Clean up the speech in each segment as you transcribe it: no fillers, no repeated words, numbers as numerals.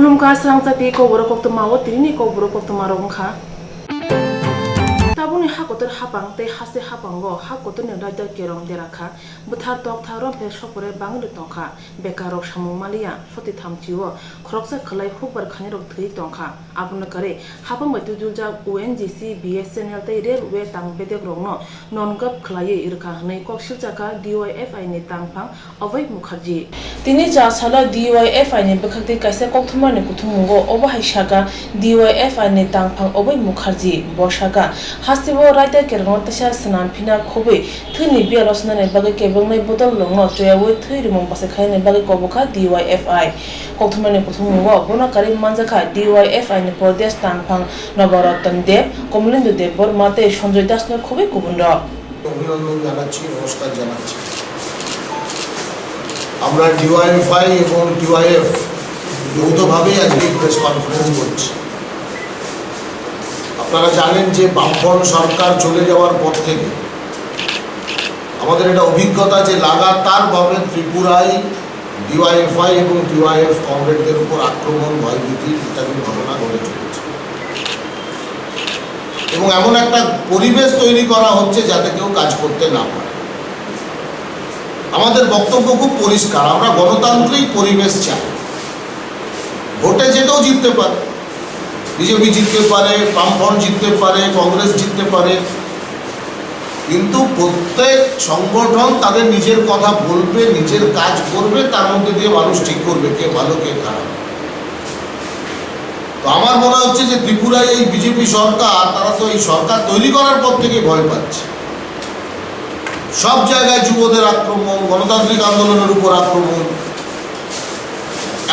Kulumka Swrangchati Kokborok Koktwma o tini Kokborok Koktwma rongkha. Tabuni hakotor hapang te hase hapango hakotor ni raja kerong derakha buthar tok tharom pe shopore banglu tongkha bekarok samung malia soti thamchiwo khoroksa khlai hukbar khani rok thri tongkha abuna kare hapang batu julja ONGC BSNL te railway tang bedek rongno nongap khlai irkha hnai kok silchaka DYFI ni tangphang Avai Mukherjee tini cha sala DYFI ni bekhakti kaisa Koktwma ni kuthumungo obahai shaka DYFI ni tangphang Avai Mukherjee boshaka Hasibo raita kerong tasha sanan phina khobe thuni bialosna ne bagai kebong nei botol longno choyawe thui rimong base khai ne bagai koboka DYFI Koktwma ne kuthumungo bona kare manjaka DYFI ne pradesh tangphang Nabaratan Dev Komlindu Dev bor mate Sanjoy Das ne khobe kubunra অভিনন্দন জানাচ্ছি নমস্কার জানাচ্ছি আমরা DYFI এবং DYF যৌথভাবে আজকে press conference করছি আপনারা জানেন যে বামফ্রন্ট সরকার চলে যাওয়ার পর থেকে আমাদের এটা অভিজ্ঞতা যে লাগাতারভাবে ত্রিপুরায় ডিওয়াইএফআই এবং ডিওয়াইএফ কমরেডদের উপর আক্রমণ ভয়ভীতি ইত্যাদি ঘটনা ঘটে চলেছে এবং এমন একটা পরিবেশ তৈরি করা হচ্ছে যাতে কেউ কাজ করতে না পারে আমাদের বক্তব্য খুব পরিষ্কার আমরা গণতান্ত্রিক পরিবেশ চাই ভোটে যে কেউ জিততে পারে বিজেপি জিততে পারে বামফ্রন্ট জিততে পারে কংগ্রেস জিততে পারে কিন্তু প্রত্যেক সংগঠন তাদের নিজের কথা বলবে নিজের কাজ করবে তার মধ্যে দিয়ে মানুষ ঠিক করবে কে ভালো কে খারাপ তো আমার মনে হচ্ছে যে ত্রিপুরায় এই বিজেপি সরকার তারা তো এই সরকার তৈরি করার পর থেকে ভয় পাচ্ছে সব জায়গায় যুবদের আক্রমণ গণতান্ত্রিক আন্দোলনের উপর আক্রমণ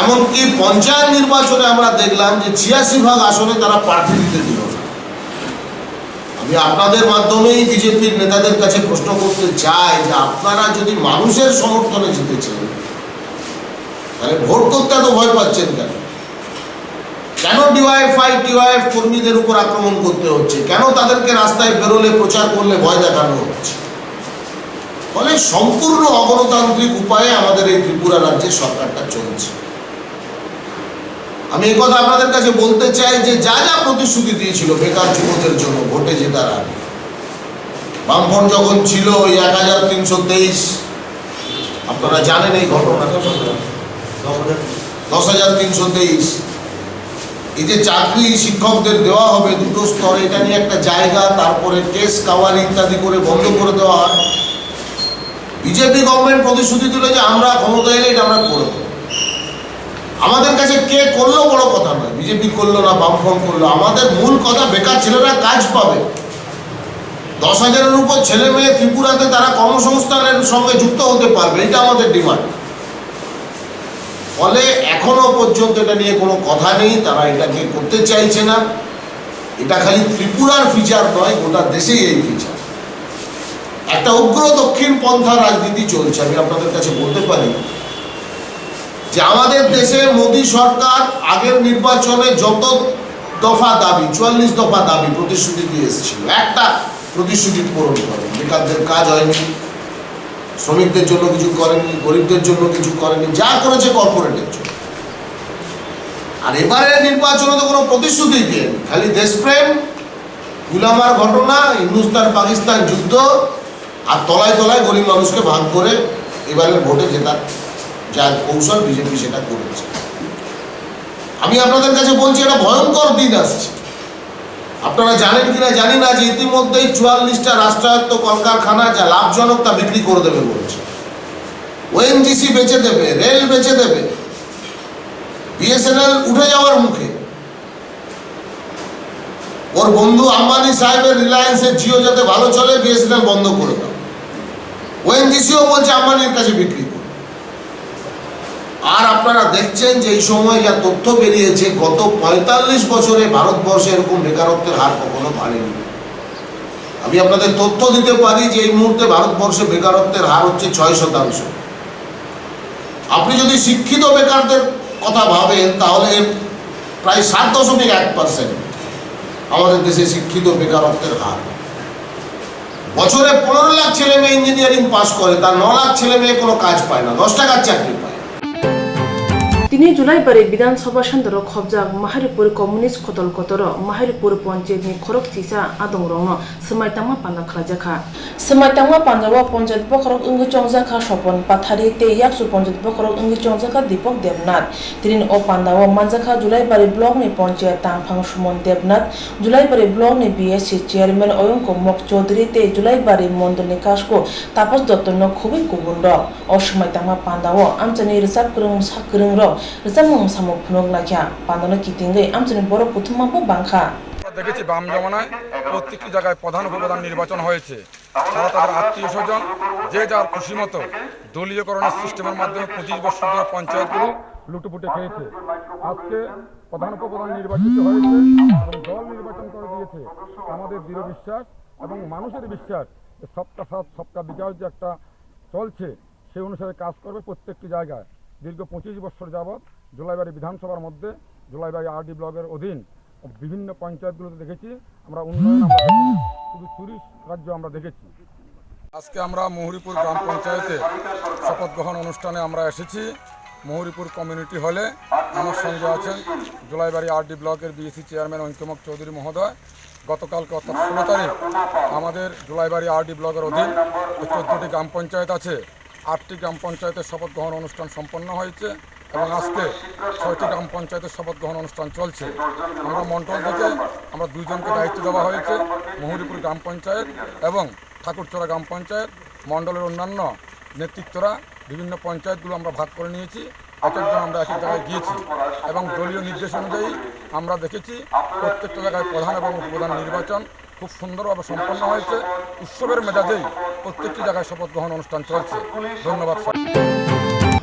এমনকি পঞ্চায়েত নির্বাচনে আমরা দেখলাম যে ৮৬% আসনে তারা প্রার্থী দিতে দিল না আমি আপনাদের মাধ্যমেই বিজেপির নেতাদের কাছে প্রশ্ন করতে চাই যে আপনারা যদি মানুষের সমর্থনে জিতেছেন তাহলে ভোট করতে এত ভয় পাচ্ছেন কেন ডিওয়াইএফআই টিওয়াইএফ কর্মীদের উপর আক্রমণ করতে হচ্ছে কেন তাদেরকে রাস্তায় বেরোলে প্রচার করলে ভয় দেখানো হচ্ছে ফলে সম্পূর্ণ অগণতান্ত্রিক উপায়ে আমাদের এই ত্রিপুরা রাজ্যের সরকারটা চলছে আমি এই কথা আপনাদের কাছে বলতে চাই যে যা যা প্রতিশ্রুতি দিয়েছিল বেকার যুবকদের জন্য ভোটে জেতার আগে বামফ্রন্ট যখন ছিল ওই ১৩২৩ আপনারা জানেন এই ঘটনাটা ১০৩২৩ এই যে চাকরি শিক্ষকদের দেওয়া হবে দুটো স্তরে এটা নিয়ে একটা জায়গা তারপরে কেস কাওয়ারি ইত্যাদি করে বন্ধ করে দেওয়া হয় বিজেপি গভর্নমেন্ট প্রতিশ্রুতি দিল যে আমরা ক্ষমতা এলে এটা আমরা করে দেবো আমাদের কাছে কে করলো বড় কথা নয় বিজেপি করলো না বামফ্রন্ট করলো আমাদের মূল কথা বেকার ছেলেরা কাজ পাবে ১০,০০০-এর উপর ছেলে মেয়ে ত্রিপুরাতে তারা কর্মসংস্থানের সঙ্গে যুক্ত হতে পারবে এটা আমাদের ডিমান্ড ফলে এখনো পর্যন্ত এটা নিয়ে কোনো কথা নেই তারা এটাকে করতে চাইছে না এটা খালি ত্রিপুরার ফিচার নয় গোটা দেশেই এই ফিচার একটা উগ্র দক্ষিণ পন্থা রাজনীতি চলছে আমি আপনাদের কাছে বলতে পারি যে আমাদের দেশে মোদী সরকার আগের নির্বাচনে যত দফা দাবি ৪৪ দফা দাবি প্রতিশ্রুতি দিয়ে এসেছিল একটা প্রতিশ্রুতি পূরণ করে বেকারদের কাজ হয়নি শ্রমিকদের জন্য কিছু করেনি গরিবদের জন্য কিছু করেনি যা করেছে কর্পোরেটের জন্য আর এবারে নির্বাচনে তো কোনো প্রতিশ্রুতি দেয়নি খালি দেশপ্রেম গুলামার ঘটনা হিন্দুস্তান পাকিস্তান যুদ্ধ আর তলায় তলায় গরিব মানুষকে ভাগ করে এবারের ভোটে জেতার যা কৌশল বিজেপি সেটা করেছে আমি আপনাদের কাছে বলছি এটা ভয়ঙ্কর দিন আসছে আপনারা জানেন কিনা জানি না যে ইতিমধ্যেই ৪৪টা রাষ্ট্রায়ত্ত কলকারখানা যা লাভজনক তা বিক্রি করে দেবে বলছে ওএনজিসি বেচে দেবে রেল বেচে দেবে বিএসএনএল উঠে যাওয়ার মুখে ওর বন্ধু আম্বানি সাহেবের রিলায়েন্সের জিও যাতে ভালো চলে বিএসএনএল বন্ধ করে দাও ওএনজিসিও বলছে আম্বানির কাছে বিক্রি করে আর আপনারা দেখছেন যে এই সময় যা তথ্য বেরিয়েছে গত ৪৫ বছরে ভারতবর্ষে এরকম বেকারত্বের হার কখনো বাড়েনি আমি আপনাদের তথ্য দিতে পারি যে এই মুহূর্তে ভারতবর্ষে বেকারত্বের হার হচ্ছে ৬%। আপনি যদি শিক্ষিত বেকারদের কথা ভাবেন তাহলে প্রায় ৭.১% আমাদের দেশে শিক্ষিত বেকারত্বের হার বছরে ১৫ লাখ ছেলে মেয়ে ইঞ্জিনিয়ারিং পাস করে তার ৯ লাখ ছেলে মেয়ে কোনো কাজ পায় না ১০ টাকার চাকরি পায় তিনি জুলাইবারে বিধানসভা সান্দর খবজাক মাহারিপুর কমিউনিস্ট খতল কতর মাহারিপুর পঞ্চায়েতনি খরক চিসা আদং রং সমাইতামা পান্ডা খালাজাখা সমাইতামা পাঞ্জাবা পঞ্চায়েত বখরক ইংগি চংজাখা স্বপন পাথারি তে ইয়াকসু পঞ্চায়েত বখরক ইংগি চংজাখা দীপক দেবনাথ তিনি ও পান্ডাও মানজাখা জুলাইবারে ব্লক নি পঞ্চায়েত তাংফাং সুমন দেবনাথ জুলাইবারে ব্লক নি বিএসসি চেয়ারম্যান অয়ঙ্ক মক চৌধুরী তে জুলাইবারে মন্ডলনি কাসকো তাপস দত্ত ন খুবই গুবুন রক ও সমাইতামা পান্ডাও আমচানি রিসার্ভ করং সাকরং রক রিসামং সামো ফুনক লাখিয়া পান্ডানো কিতিঙ্গে আমচানি বড় কুথুমাবো বাংখা দেখেছি বাম জমানায় প্রত্যেকটি জায়গায় প্রধান উপপ্রধান নির্বাচন হয়েছে। তারা তাদের আত্মীয় স্বজন যে যার খুশি মতো দলীয়করণের সিস্টেমের মাধ্যমে 25 বছর ধরে পঞ্চায়েতগুলো লুটুপুটে খেয়েছে। আজকে প্রধান উপপ্রধান নির্বাচিত হয়েছে এবং দল নির্বাচন করে দিয়েছে। আমাদের দৃঢ় বিশ্বাস এবং মানুষের বিশ্বাস সবকা সাথ সবকা বিকাশ যে একটা চলছে সেই অনুসারে কাজ করবে প্রত্যেকটি জায়গায়। দীর্ঘ 25 বছর যাবৎ জুলাইবাড়ি বিধানসভার মধ্যে জুলাইবাড়ি আরডি ব্লকের অধীন বিভিন্ন পঞ্চায়েতগুলোতে দেখেছি আমরা উন্নয়ন, শুধু চুরি রাজ্য আমরা দেখেছি। আজকে আমরা মহুরীপুর গ্রাম পঞ্চায়েতে শপথ গ্রহণ অনুষ্ঠানে আমরা এসেছি। মহুরীপুর কমিউনিটি হলে আমার সঙ্গে আছেন জুলাইবাড়ি আরডি ব্লকের বিএসসি চেয়ারম্যান অঙ্কিমক চৌধুরী মহোদয়। গতকালকে অর্থাৎ 16 তারিখ আমাদের জুলাইবাড়ি আরডি ব্লকের অধীন 14টি গ্রাম পঞ্চায়েত আছে। 8টি গ্রাম পঞ্চায়েতের শপথ গ্রহণ অনুষ্ঠান সম্পন্ন হয়েছে এবং আজকে 6টি গ্রাম পঞ্চায়েতের শপথ গ্রহণ অনুষ্ঠান চলছে। আমরা মন্ডল থেকে আমরা 2 জনকে দায়িত্ব দেওয়া হয়েছে। মহুরীপুর গ্রাম পঞ্চায়েত এবং ঠাকুরচড়া গ্রাম পঞ্চায়েত মণ্ডলের অন্যান্য নেতৃত্বরা বিভিন্ন পঞ্চায়েতগুলো আমরা ভাগ করে নিয়েছি। এক একজন আমরা এক এক জায়গায় গিয়েছি এবং দলীয় নির্দেশ অনুযায়ী আমরা দেখেছি প্রত্যেকটা জায়গায় প্রধান এবং উপপ্রধান নির্বাচন খুব সুন্দরভাবে সম্পন্ন হয়েছে। উৎসবের মেজাজেই প্রত্যেকটি জায়গায় শপথ গ্রহণ অনুষ্ঠান চলছে। ধন্যবাদ।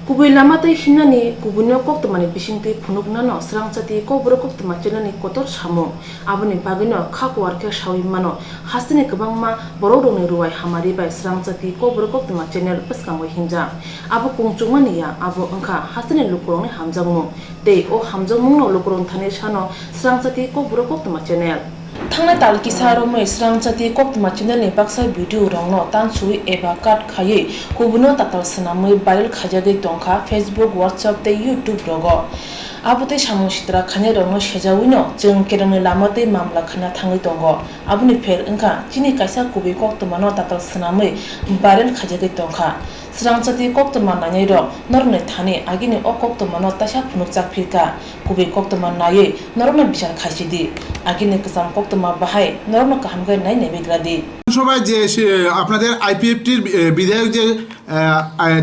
কুবুই লামাতে হিনানি কুবুইনো কোক্তমানি বিসিংতে ফুনুকনানো স্রাংচাতি कोकबोरक कोक्तमा चेनानि कोतर सामु आबनि बागिनो खाकवारखे सावि मानो हास्तिनि गोबांमा बर'दंनि रुवाय हामारि बाय स्रांचाति कोकबोरक कोक्तमा चेनेल पस्कांगै हिंजा आबो कुंचुमानिया आबो अंखा हास्तिनि लुकुरंनि हामजांमु दे ओ हामजांमुनो लुकुरं थानि सानो स्रांचाति कोकबोरक कोक्तमा चेनेल थांनाय ताल किसारमै स्रांचाति कोक्तमा चेनेलनि बाक्सा भिडिअ रंनो तानसुइ एबा काट खायै कुबुनो ताताल सनामै भाइरेल खाजागै दंखा फेसबुक व्हाट्सएप ते यूट्यूब रगो आबुते सामु सित्रा खाने रंनो सेजाविनो जों केरंनि लामाते मामला खाना थाङै दंगो आबुनि फेर ओंखा चिनि कायसा कुबि कोक्तमानो ताताल सनामै भाइरेल खाजागै दंखा स्रांचाति कोक्तमा नायै रक नरनै थानि आगिनि अ कोक्तमानो तासा फुनुक जाफिरका कुबि कोक्तमा नायै नरमै बिचार खासिदि आगिनि कसाम कोक्तमा बाहाय नरमै काहामगै नाय नेबिग्रादि সভায় যে আপনাদের আইপিএফটির বিধায়ক যে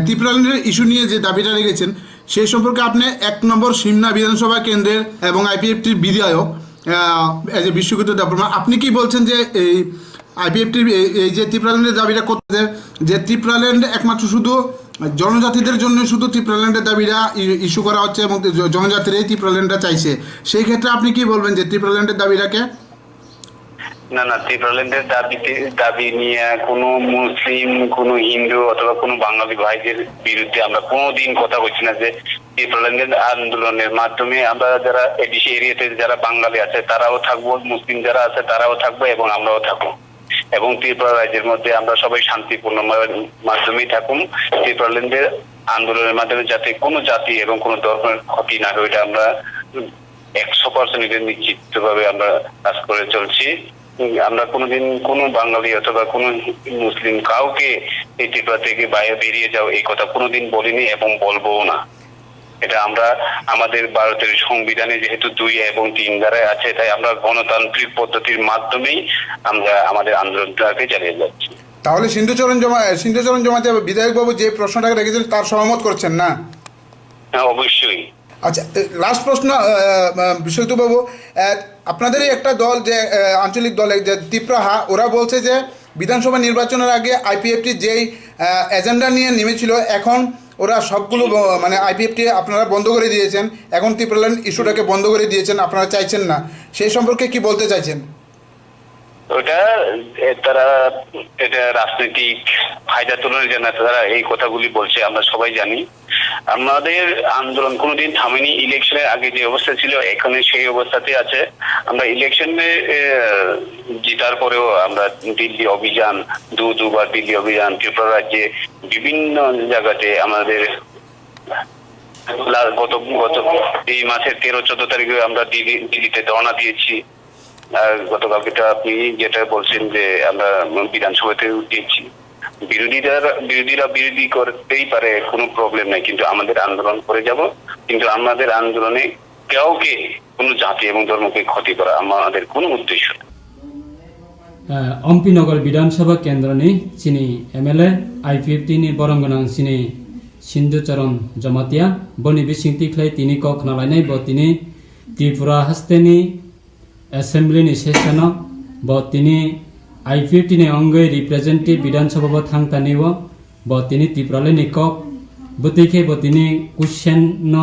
ত্রিপুরাল্যান্ডের ইস্যু নিয়ে যে দাবিটা রেখেছেন সেই সম্পর্কে আপনি 1 নম্বর সিমনা বিধানসভা কেন্দ্রের এবং আইপিএফটির বিধায়ক এজ এ বিশ্বকৃত ডেভেলপমেন্ট আপনি কি বলছেন যে এই আইপিএফটির এই যে ত্রিপুরাল্যান্ডের দাবিটা করতে যে ত্রিপুরাল্যান্ড একমাত্র শুধু জনজাতিদের জন্য শুধু ত্রিপুরাল্যান্ডের দাবিটা ইস্যু করা হচ্ছে এবং জনজাতিরাই ত্রিপুরাল্যান্ডটা চাইছে সেই ক্ষেত্রে আপনি কি বলবেন যে ত্রিপুরাল্যান্ডের দাবিটাকে না না ত্রিপুরাল্যান্ডের দাবি নিয়ে কোনো মুসলিম কোনো হিন্দু অথবা কোনো বাঙালি ভাইদের বিরুদ্ধে আমরা কোনোদিন কথা বলছি না। যে ত্রিপুরাল্যান্ডের আন্দোলনের মাধ্যমে আমরা যারা এডিসি এরিয়াতে যারা বাঙালি আছে তারাও থাকবো, মুসলিম যারা আছে তারাও থাকবো এবং আমরাও থাকবো এবং ত্রিপুরা রাজ্যের মধ্যে আমরা সবাই শান্তিপূর্ণ মাধ্যমেই থাকুন। ত্রিপুরাল্যান্ডের আন্দোলনের মাধ্যমে যাতে কোনো জাতি এবং কোনো ধর্মের ক্ষতি না হয় এটা আমরা 100% নিশ্চিতভাবে আমরা কাজ করে চলছি। আমরা কোনোদিন কোনো বাঙালি অথবা কোনো মুসলিম কাউকে এই ত্রিপুরা থেকে বাইরে বেরিয়ে যাও এই কথা কোনোদিন বলিনি এবং বলবো না। এটা আমরা আমাদের ভারতের সংবিধানে যেহেতু 2 এবং 3 ধারায় আছে তাই আমরা গণতান্ত্রিক পদ্ধতির মাধ্যমেই আমরা আমাদের আন্দোলনটাকে চালিয়ে যাচ্ছি। তাহলে সিন্ধুচরণ জমাতে বিধায়ক বাবু যে প্রশ্নটা রেখেছেন তার সহমত করছেন না? হ্যাঁ অবশ্যই। আচ্ছা, লাস্ট প্রশ্ন বিশ্বজিৎ বাবু, আপনাদেরই একটা দল যে আঞ্চলিক দল যে ত্রিপুরাহা ওরা বলছে যে বিধানসভা নির্বাচনের আগে আইপিএফটি যেই এজেন্ডা নিয়ে নেমেছিল এখন ওরা সবগুলো মানে আইপিএফটি আপনারা বন্ধ করে দিয়েছেন, এখন ত্রিপুরাল্যান্ড ইস্যুটাকে বন্ধ করে দিয়েছেন, আপনারা চাইছেন না, সেই সম্পর্কে কি বলতে চাইছেন? ওটা তারা এটা রাজনৈতিক ফায়দা তোলার জন্য তারা এই কথাগুলি বলছে আমরা সবাই জানি। আমাদের আন্দোলন কোনোদিন থামেনি। ইলেকশনের আগে যে অবস্থা ছিল এখানে সেই অবস্থাতে আছে। আমরা ইলেকশনে জিতার পরেও আমরা দিল্লি অভিযান দুবার দিল্লি অভিযান ত্রিপুরা রাজ্যে বিভিন্ন জায়গাতে আমাদের গত গত এই মাসের 13-14 তারিখে আমরা দিল্লিতে রওনা দিয়েছি। গতকালকে আপনি যেটা বলছেন যে আমরা বিধানসভাতে দিয়েছি, বিরোধীরা বিরোধী করতেই পারে, কোনো প্রবলেম নাই, কিন্তু আমাদের আন্দোলন করে যাব। কিন্তু আমাদের আন্দোলনে কাউকে কোনো জাতি এবং ধর্মকে ক্ষতি করা আমাদের কোনো উদ্দেশ্য নেই। अम्पीनगर विधानसभा केन्द्रनि चिनी एमएलए IPFT नि बरंगनां चिनी सिन्धुचरण जमातिया बनि बिसिंति खै तिनी कक नालायनाय ब तिनी त्रिपुरा हस्तेनि एसेम्बली नि सेसन ब तिनी IPFT नि अंगै रिप्रेजेंटेटिव विधानसभा ब थांतानि ब तिनी त्रिपुराले नि कक बतिखे ब तिनी क्वेश्चन न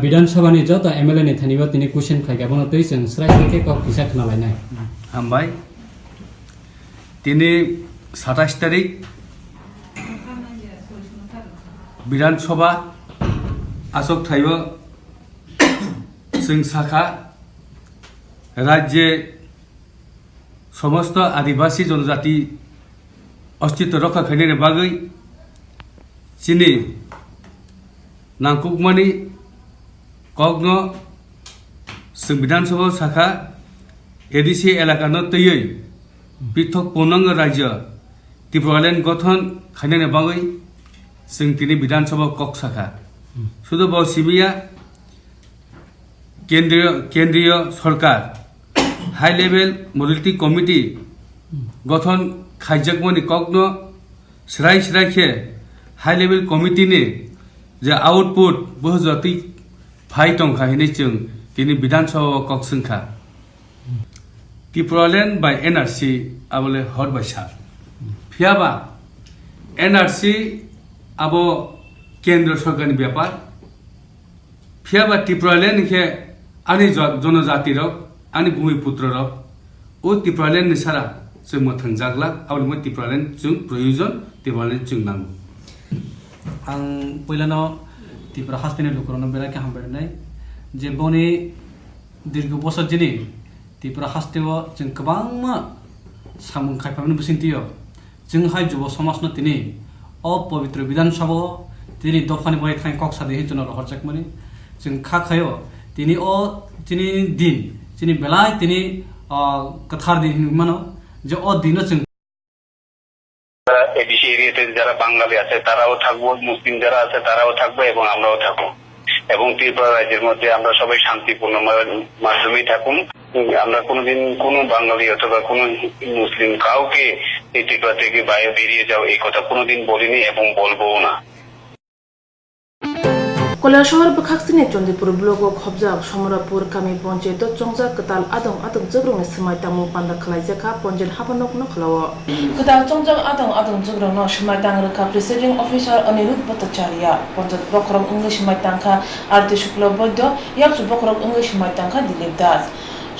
विधानसभा नि जत एमएलए नि थानि ब तिनी क्वेश्चन खायगाबनो तै जों स्रायके कक हिसाब नालायनाय हामबाय। दिनै 27 तारिख विधानसभा आसक थायो जों साखा राज्य समस्त आदिवासी जनजाति अस्तित्व रक्षा खालामनायनि बागै चिनि नांकुकमानि कग्न जों विधानसभा साखा एडिसि एलाकानो तैयै पृथक पूर्णांग राज्य त्रिपुरालैंड गठन खालामनायनि बागै जों दिनै विधानसभा कक साखा शुद्ध सिबिया केंद्रीय सरकार हाई लेवल मॉनिटरी कमिटी गठन खायजाकमानि कग्न स्राय हाई लेवल कमिटी ने जे आउटपुट बहुजाति फाइ टंखाहैनाय जों दिनै विधानसभा कक सोंखा त्रिपुरालैंड बाय NRC आबले हर बायसा फियाबा NRC आबो केंद्र सरकारनि व्यापार फियाबा त्रिपुरालैंड के आनि जनजाति रक आनि भूमिपुत्र रक ओ त्रिपुरालैंड नि सारा जों मोथांजागला आबले त्रिपुरालैंड जों प्रयोजन त्रिपुरालैंड जों नांगौ। आं पहिलानो त्रिपुरा हास्तेनि लुकरनो बेराके हामबायनाय जे बनि दीर्घ बोसोर जिनि त्रिपुरा हास्तेव जों गोबां सामुं खायफानि बिसिंथियो जोंहाय जुब समाजनो तिनि अपवित्र विधानसभा तिनि दफानि बाय थां कक सादे हिजन रहरजाकमानि जों खाखायो तिनि तिनि दिन तिनि बेलाय तिनि कथार दिन मानो जे दिनो जों এডিসি এরিয়াতে যারা বাঙালি আছে তারাও থাকবো, মুসলিম যারা আছে তারাও থাকবো এবং আমরাও থাকবো, এবং ত্রিপুরা রাজ্যের মধ্যে আমরা সবাই শান্তিপূর্ণ মাধ্যমেই থাকুন। আমরা কোনোদিন কোনো বাঙালি অথবা কোনো মুসলিম কাউকে এই ত্রিপুরা থেকে বাইরে বেরিয়ে যাও এই কথা কোনোদিন বলিনি এবং বলবোও না। কলিয়া শহর বখাকসিনি চন্দিপুর ব্লক খবজা সমরাপুর কামি পঞ্চায়েত চংজা কতাল আদং আদং জগ্রংনি সমাই তামু পান্ডা খালাইজাখা পঞ্চায়েত হাবানকনো খালাও কতাল চংজা আদং জগ্রংনো সমাই তাং রেখা প্রিসাইডিং অফিসার অনিরুদ্ধ ভট্টাচার্য পঞ্চায়েত বখরং ইংলিশ সমাই তাংখা আরতি শুক্ল বৈদ্য ইয়াকসু বখরং ইংলিশ সমাই তাংখা দিলীপ দাস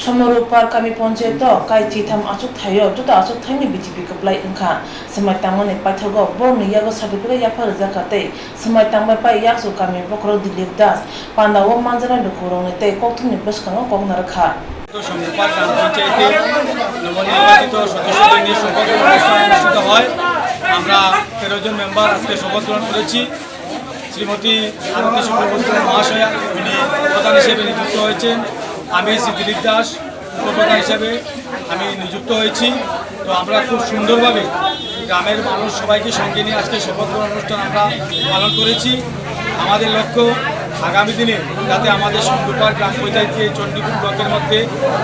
সমরুপার কামি পঞ্চায়েত কাইচি থাম আচুক থাইও জুতা আচুক থাইনি বিজেপি কপ্লাই ওংখা সমাই তাংমনি পাইথাগো বর্নি ইয়াগো সার্টিফিকেট ইয়াফার জাকাতে সমাই তাংবাই পাই ইয়াকসু কামি বখরং দিলীপ দাস পান্ডাও মানজানা দুখরংনি তে কক্তমনি বসকাঙ্গো কগনারখা সমরুপার গ্রাম পঞ্চায়েতে নবনির্বাচিত সদস্যদের নিয়ে শপথ অনুষ্ঠান অনুষ্ঠিত হয়। আমরা 13 জন মেম্বার আজকে শপথ গ্রহণ করেছি। শ্রীমতী আরতি শুক্লবৈদ্য মহাশয়া উনি প্রধান হিসেবে নিযুক্ত হয়েছেন, আমি শ্রী দিলীপ দাস উপপ্রধান হিসেবে আমি নিযুক্ত হয়েছি। তো আমরা খুব সুন্দরভাবে গ্রামের মানুষ সবাইকে সঙ্গে নিয়ে আজকে শপথ গ্রহণ অনুষ্ঠান আমরা পালন করেছি। আমাদের লক্ষ্য আগামী দিনে যাতে আমাদের সমরুপার গ্রাম পঞ্চায়েতকে চণ্ডীপুর ব্লকের মধ্যে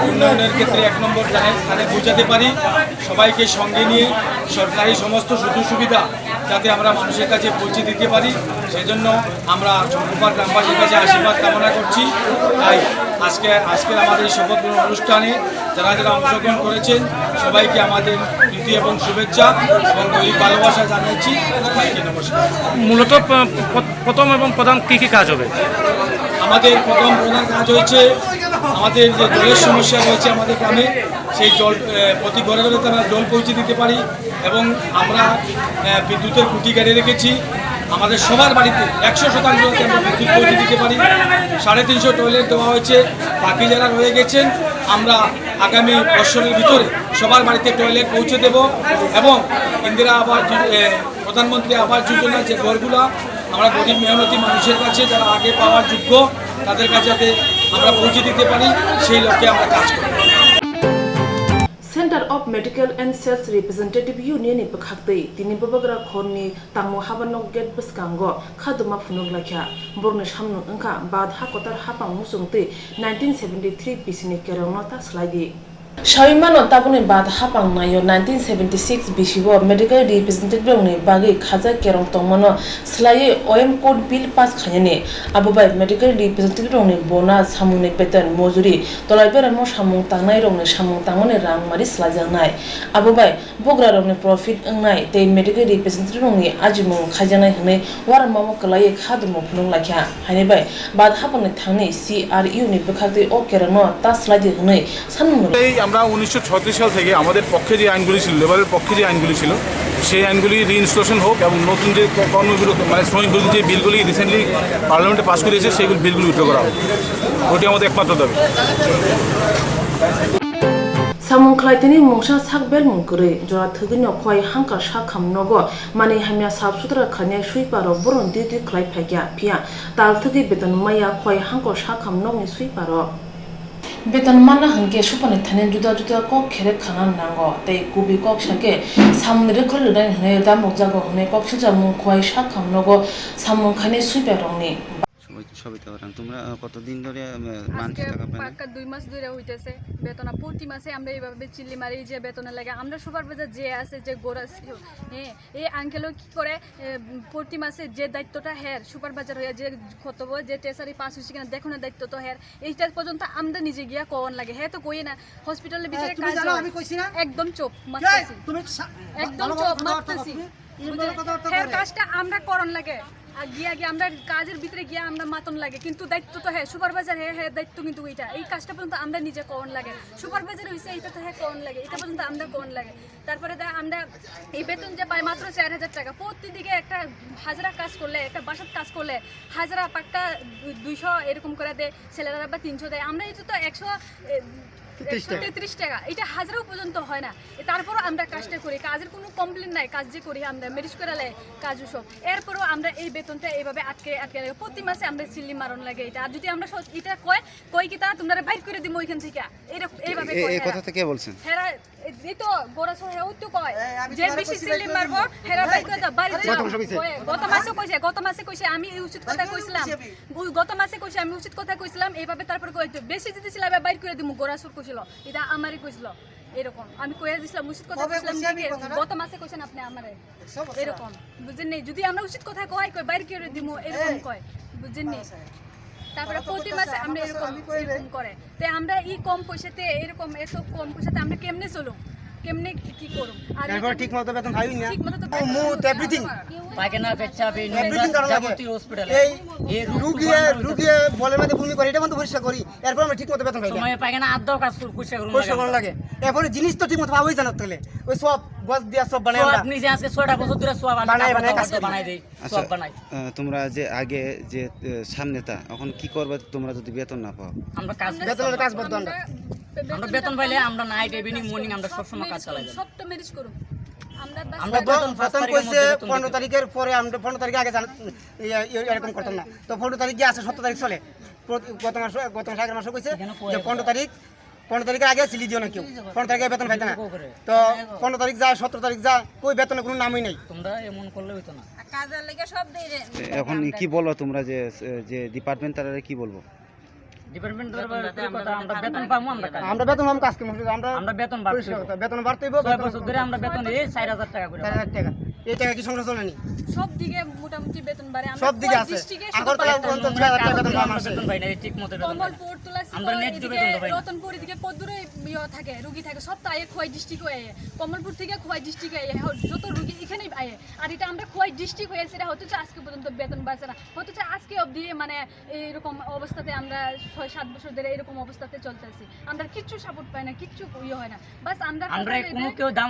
উন্নয়নের ক্ষেত্রে 1 নম্বর স্থানে পৌঁছাতে পারি, সবাইকে সঙ্গে নিয়ে সরকারি সমস্ত সুযোগ সুবিধা যাতে আমরা মানুষের কাছে পৌঁছে দিতে পারি, সেজন্য আমরা সমরুপার গ্রামবাসীর কাছে আশীর্বাদ কামনা করছি। তাই আজকের আমাদের শপথ গ্রহণ অনুষ্ঠানে যারা অংশগ্রহণ করেছেন সবাইকে আমাদের প্রীতি এবং শুভেচ্ছা এবং গরিব ভালোবাসা জানাচ্ছি। সবাইকে নমস্কার। মূলত প্রথম এবং প্রধান কী কী কাজ হবে? আমাদের প্রধান কাজ হচ্ছে আমাদের যে জলের সমস্যা রয়েছে আমাদের গ্রামে, সেই জল প্রতি ঘরে ঘরে তারা জল পৌঁছে দিতে পারি, এবং আমরা বিদ্যুতের খুঁটি গাড়ি রেখেছি আমাদের সবার বাড়িতে 100% আমরা বিদ্যুৎ পৌঁছে দিতে পারি। 350 টয়লেট দেওয়া হয়েছে, বাকি যারা রয়ে গেছেন আমরা আগামী বছরের ভিতরে সবার বাড়িতে টয়লেট পৌঁছে দেব, এবং ইন্দিরা আবাস প্রধানমন্ত্রী আবাস যোজনা যে ঘরগুলা আমরা গরিব মেহনতি মানুষের কাছে যারা আগে পাওয়ার যোগ্য তাদের কাছে যাতে আমরা পৌঁছে দিতে পারি সেই লক্ষ্যে আমরা কাজ করি। Center of Medical and Sales Representative Union ni pakhaktai tini babagra khorni tangmo habanok get baskango khaduma phunuk lakha borne samnu angka bad hakotar hapang musungte 1973 bisini kerongno ta slagi Shawimano tabune bad hapang nayo 1976 bisibo medical representative ni bagi khaja kerong tongmono slaye OM code bill pass khayane abubai medical representative ni bona samune beton mojuri tolaibera mo samung tangnai rong ni samung tangmone rang mari slajangnai abubai bogra rong ni profit angnai te medical representative ni ajimung khajanai hne war mamo kalaye khadumo phunung lakha hanibai bad hapang ni thangni CRU ni bekhakti o kerano ta sladi hne sanung আমরা 1936 সাল থেকে আমাদের পক্ষে যে আইনগুলি ছিল, লেবারের পক্ষে যে আইনগুলি ছিল, সেই আইনগুলি রিইনস্টলেশন হোক এবং নতুন যে কর্মবিরতি মানে শ্রমিক বিরোধী যে বিলগুলি রিসেন্টলি পার্লামেন্টে পাস করেছে সেইগুলি বিলগুলি উইথড্র করা হোক, ওটি আমাদের একমাত্র দাবি। Samung khlaitini mungsa sakbel mungkure jora thugino khoi hangkar sakham nogo mani hamya sab sutra khanya suiparo boron diti khlai phagya phia tal thugi beton maya khoi hangkar sakham nogni suiparo beton mana hanke supane thane juda juda kok khere khana nango tei kubi kok sake samre khol ran hne da mokjago hne kok sija mung khoi sakham nogo samung khane suiparongni Sabita বরাং তোমরা কতদিন ধরে মানছি টাকা পাই পাক্কা 2 মাস ধরে হইতেছে বেতন প্রতি মাসে আমরা এইভাবে চিল্লি মারি যে বেতন লাগে আমরা সুপারভাইজার যে আছে যে গোরা হ্যাঁ এই আঙ্কেলও কি করে প্রতি মাসে যে দায়িত্বটা হের সুপারভাইজার হয়ে যে কতব যে টেসারি পাস হইছে কিনা দেখো না দায়িত্ব তো হের এইটা পর্যন্ত আমরা নিজে গিয়া কোন লাগে হ্যাঁ তো কই না হসপিটালের ভিতরে কাজ আমি কইছি না একদম চুপ মারতেছি তুমি একদম চুপ মারতেছি হের কাজটা আমরা করন লাগে গিয়া গিয়া আমরা কাজের ভিতরে গিয়া আমরা মাতন লাগে কিন্তু দায়িত্ব তো হ্যাঁ সুপারভাইজার হ্যাঁ দায়িত্ব কিন্তু এই কাজটা পর্যন্ত আমরা নিজে কোন লাগে সুপারভাইজার হইছে এটা তো হ্যাঁ কোন লাগে এটা পর্যন্ত আমরা কোন লাগে তারপরে আমরা এই বেতন যে পাই মাত্র 4000 টাকা প্রতিদিকে একটা হাজারা কাজ করলে একটা বাসাত কাজ করলে হাজারা পাক্কা 200 এরকম করে দেয় ছেলেরা বা 300 দেয় আমরা এটা তো 133 টাকা এটা হাজারও পর্যন্ত হয় না তারপরও আমরা কাজটা করি কাজের কোনো কমপ্লেন নাই কাজ যে করি আমরা ম্যানেজ করালে কাজ সব এরপরও আমরা এই বেতনটা এইভাবে আটকে লাগে প্রতি মাসে আমরা চিল্লি মারণ লাগে এটা আর যদি আমরা এটা কই কি তা তোমরা বাইর করে দিমু ওইখান থেকে এইভাবে এই কথা থেকে বলছেন হেরা এই তো গোরা সহে ওই তো কয় যে বেশি চিল্লি মারবো হেরা বাইর করে দাও বাড়ি যাও গত মাসে কইছে আমি উচিত কথা কইছিলাম গত মাসে কইছে আমি উচিত কথা কইছিলাম এইভাবে তারপর কইতো বেশি যদি ছিল বাইর করে দিমু গোরা সুর কইছিল এটা আমারই কইছিল এরকম আমি কইয়া দিছিলাম উচিত কথা কইছিলাম গত মাসে কইছেন আপনি আমারে এরকম বুঝেন নাই যদি আমরা উচিত কথা কই বাইর করে দিমু এরকম কয় বুঝেন নাই তারপরে প্রতি মাসে আমরা এরকম করে তাই আমরা কম পয়সাতে এরকম এত কম পয়সাতে আমরা কেমনে চলুম কেমনে কি করুম আর এরপর ঠিকমতো বেতন পাই না ঠিকমতো তো মুত এভরিথিং পায়খানা পেচ্ছাপ যাবতীয় হসপিটালে এই রুগী বলে মধ্যে ভূমি করে এটা বন্ধ পরিষ্কার করি এরপর আমরা ঠিকমতো বেতন পাই না সময় পায়খানা আদৌ কাজ পরিষ্কার লাগে এরপর জিনিস তো ঠিকমতো পাওয়াই জানা তাহলে ওই সব বস দিয়া সব বানাই আমরা আপনি যে আজকে 6টা বছর ধরে সব বানাই দেই সব বানাই তোমরা যে আগে যে সামনেটা এখন কি করবে তোমরা যদি বেতন না পাও আমরা কাজ বেতনের কাজ বন্ধ আমরা বেতন পাইলে আমরা নাইট ইভিনিং মর্নিং আমরা সব সময় কাজ চালাই সবটা ম্যানেজ করুম আমরা বেতন কইছে 15 তারিখের পরে আমরা 15 তারিখে আগে এরকম করতাম না তো 15 তারিখ গিয়ে আছে 17 তারিখ চলে গত মাস আগের মাসে কইছে যে 15 তারিখের আগে সিলি দিও না কেউ 15 তারিখে বেতন পাইতে না তো 15 তারিখ যায় 17 তারিখ যায় কই বেতনের কোনো নামই নাই তোমরা এমন করলে হইতো না কাজের লাগি সব দেই এখন কি বলো তোমরা যে ডিপার্টমেন্ট তারা কি বলবো ডিপার্টমেন্ট কথা আমরা বেতন পাবো আমরা বেতন পাবো কাজ করব আমরা বেতন বাড়তেইব 6 বছর ধরে আমরা বেতন এই 4000 টাকা করে 4000 টাকা এই টাকা কি সংসার চলে নি সব দিকে মোটামুটি বেতন বাড়ে আমরা সব দিকে আছে আগরতলা পর্যন্ত 6000 টাকা বেতন পাই বেতন পাই না ঠিকমতো বেতন কমলপুর তুলাসি আমরা নেট বেতন পাই রতনপুর দিকে পদ্দুরে থাকে রোগী থাকে সব তো আয়ে খোয়াই ডিস্ট্রিক্ট হয়ে কমলপুর থেকে খোয়াই ডিস্ট্রিক্ট হয়ে যত রোগী এখানেই আয়ে আর এটা আমরা খোয়াই ডিস্ট্রিক্ট হয়ে সেটা হচ্ছে আজকে পর্যন্ত বেতন বাড়ছে না হচ্ছে আজকে অবধি মানে এইরকম অবস্থাতে আমরা 6-7 বছর ধরে এরকম অবস্থাতে চলতেছি আমরা কিচ্ছু সাপোর্ট পাই না কিচ্ছু ইয়ে হয় না বাস আমরা কোনো কেউ দাম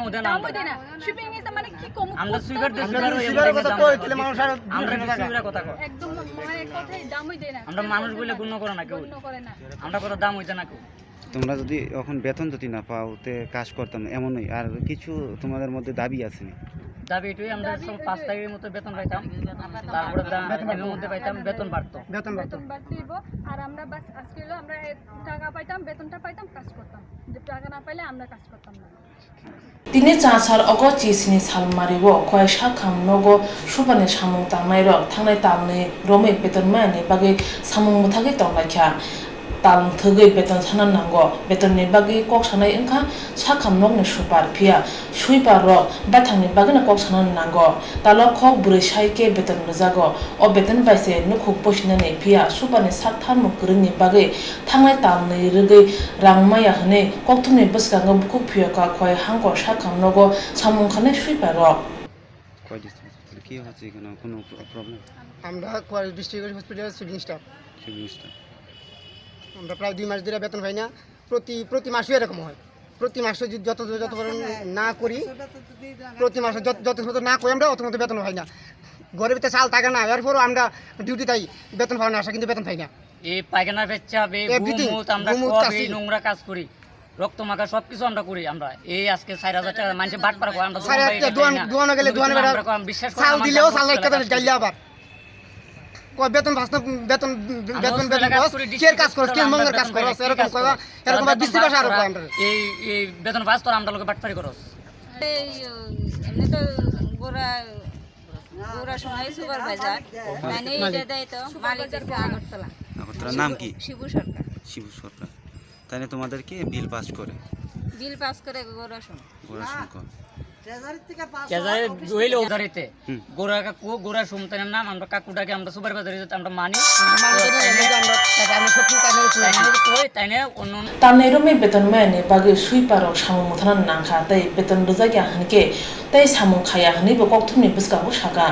দেয় না শিপিং এর মানে কি কম আমরা সুগার কথা কই তাহলে মানুষ আর আমরা কথা কই একদম মায়ের কথাই দামই দেয় না আমরা মানুষ বলে গুণ করে না কেউ আমরা কথা দাম হইতে না কেউ তোমরা যদি এখন বেতন যদি না পাও তে কাজ করতাম এমনই আর কিছু তোমাদের মধ্যে দাবি আছে দাবি এটাই আমরা 5 তারিখের মতো বেতন পাইতাম, তারপরে এর মধ্যে পাইতাম বেতন বাড়তো। বেতন বাড়তিব আর আমরা বাস আজকে হলো আমরা টাকা পাইতাম, বেতনটা পাইতাম, কাজ করতাম। যে টাকা না পাইলে আমরা কাজ করতাম না। তিনি চাঁচার অগ চিসনি সালমারিব কয় সাখাম নগ সুবানি সামুং তাंनाय rok थांनाय तालनि रमै बेतन माने बागै सामुं मुथागै तंलायखा ताल थगै बेतन साना नांगौ बेतननि बागै कक सानाय ओंखा साखाम नगनि सुपार फिया सुइपार रok बाथांनि बागैना कक साना नांगौ ताल खक बुरै साइके बेतन रजागौ अ बेतन बायसे नुखुक बसिनानै फिया सुबानि साथार मुकरनि बागै थांनाय तालनि रगै रांमाया हने कक्तुमनि बसगांगौ बुखुक फियाका खय हांगौ साखाम नगौ सामुं खाने सुइपार rok কয় ডিস্ট্রিক্ট কি হচ্ছে এখানে কোনো প্রবলেম? আমরা কোয়ারি ডিস্ট্রিক্ট হসপিটাল সিভিল স্টাফ আমরা প্রায় 2 মাস ধরে বেতন পাই না। প্রতি মাসে এরকম হয়। প্রতি মাসে যত না করি, প্রতি মাসে যত না করি আমরা অত মতো বেতন পাই না। ঘরের ভিতরে চাল টাকা না, এরপরও আমরা ডিউটি তাই বেতন পাওয়া না, আসা কিন্তু বেতন পাই না। এই পায়খানা পেচ্ছাপ এই গুমুত আমরা কবে নোংরা কাজ করি, রক্ত মাখা সবকিছু আমরা করি। আমরা এই আজকে 4000 টাকা মানুষে বাট পার করে আমরা দোয়ানো গেলে দোয়ানো বিশ্বাস চাল দিলেও চাল একটা গাইলে আবার বেতন ভাসনা বেতন বেতন বেতন কে কাজ করছ কে মঙ্গল কাজ করছ এরকম কইবা এরকম 20 ভাষা আর আমরা এই বেতন ভাস তোর আমরা লোকে বাটপারি করছ। এই এমনি তো গোরা সময় সুপারভাইজার মানে এটা দেয় তো মালিক আগরতলা। আগরতলার নাম কি? শিবু সরকার। শিবু সরকার। তাহলে তোমাদেরকে বিল পাস করে গোরা সময় কেজারে হইলে ওদারিতে গোরা কাকু গোরা সুমতানের নাম আমরা কাকুটাকে আমরা সুপারভাইজারে আমরা মানি তাইনে অন্য तालनि रमै बेतन माने बागै सुइपार rok सामुं मुथाना नांखा तै बेतन रजाया हनके तै सामुं खाया हनैबो कक्तुमनि बसगांगौ सागा।